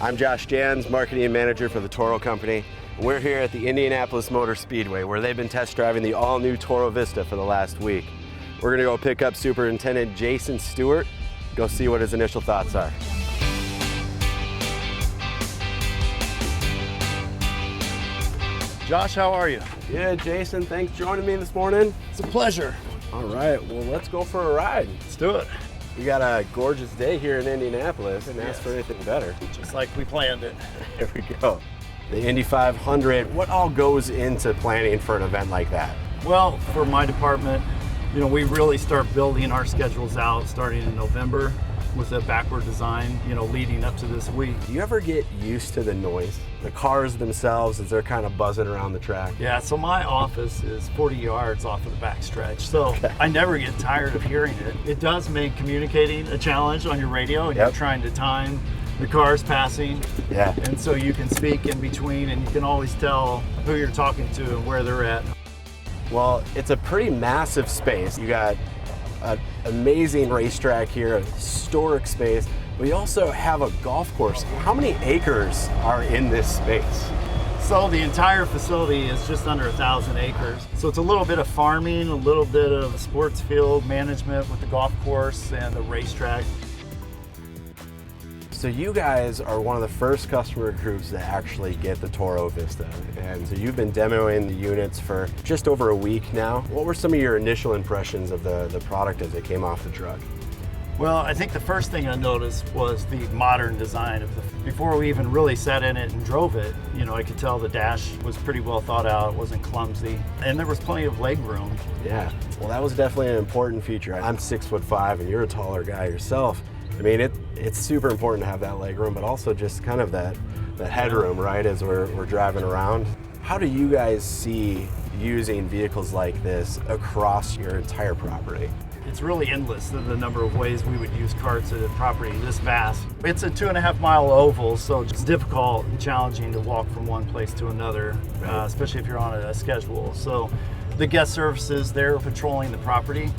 I'm Josh Jans, Marketing Manager for the Toro Company. We're here at the Indianapolis Motor Speedway where they've been test driving the all-new Toro Vista for the last week. We're gonna go pick up Superintendent Jason Stewart, go see what his initial thoughts are. Josh, how are you? Yeah, Jason, thanks for joining me this morning. It's a pleasure. All right, well, let's go for a ride. Let's do it. We got a gorgeous day here in Indianapolis. Didn't ask for anything better. Just like we planned it. Here we go. The Indy 500, what all goes into planning for an event like that? Well, for my department, we really start building our schedules out starting in November with a backward design, leading up to this week. Do you ever get used to the noise? The cars themselves, as they're kind of buzzing around the track? Yeah, so my office is 40 yards off of the back stretch, so I never get tired of hearing it. It does make communicating a challenge on your radio, and you're trying to time the cars passing. Yeah. And so you can speak in between, and you can always tell who you're talking to and where they're at. Well, it's a pretty massive space. You got an amazing racetrack here, a historic space. We also have a golf course. How many acres are in this space? So the entire facility is just under 1,000 acres. So it's a little bit of farming, a little bit of sports field management with the golf course and the racetrack. So you guys are one of the first customer groups to actually get the Toro Vista. And so you've been demoing the units for just over a week now. What were some of your initial impressions of the product as it came off the truck? Well, I think the first thing I noticed was the modern design of before we even really sat in it and drove it, I could tell the dash was pretty well thought out, it wasn't clumsy, and there was plenty of leg room. Yeah, well, that was definitely an important feature. I'm 6'5" and you're a taller guy yourself. I mean, it's super important to have that leg room, but also just kind of that headroom, right, as we're driving around. How do you guys see using vehicles like this across your entire property? It's really endless, the number of ways we would use carts at a property this vast. It's a 2.5-mile oval, so it's difficult and challenging to walk from one place to another, especially if you're on a schedule. So the guest services, they're patrolling the property,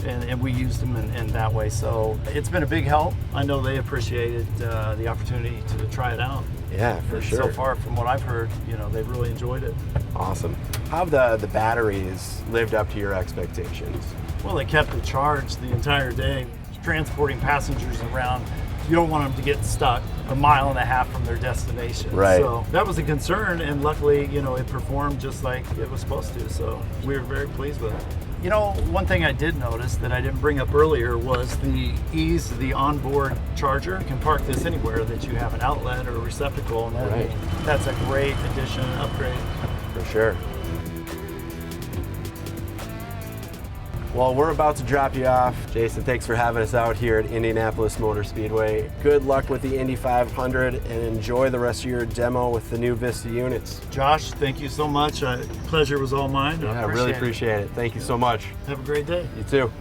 and we use them in that way. So it's been a big help. I know they appreciated the opportunity to try it out. Yeah, for sure. So far, from what I've heard, they've really enjoyed it. Awesome. How have the batteries lived up to your expectations? Well, they kept it charged the entire day. Transporting passengers around, you don't want them to get stuck 1.5 miles from their destination. Right. So that was a concern, and luckily, it performed just like it was supposed to. So we were very pleased with it. One thing I did notice that I didn't bring up earlier was the ease of the onboard charger. You can park this anywhere that you have an outlet or a receptacle, and that's a great addition and upgrade. For sure. Well, we're about to drop you off. Jason, thanks for having us out here at Indianapolis Motor Speedway. Good luck with the Indy 500 and enjoy the rest of your demo with the new Vista units. Josh, thank you so much. Pleasure was all mine. Yeah, I really appreciate it. Thank you so much. Have a great day. You too.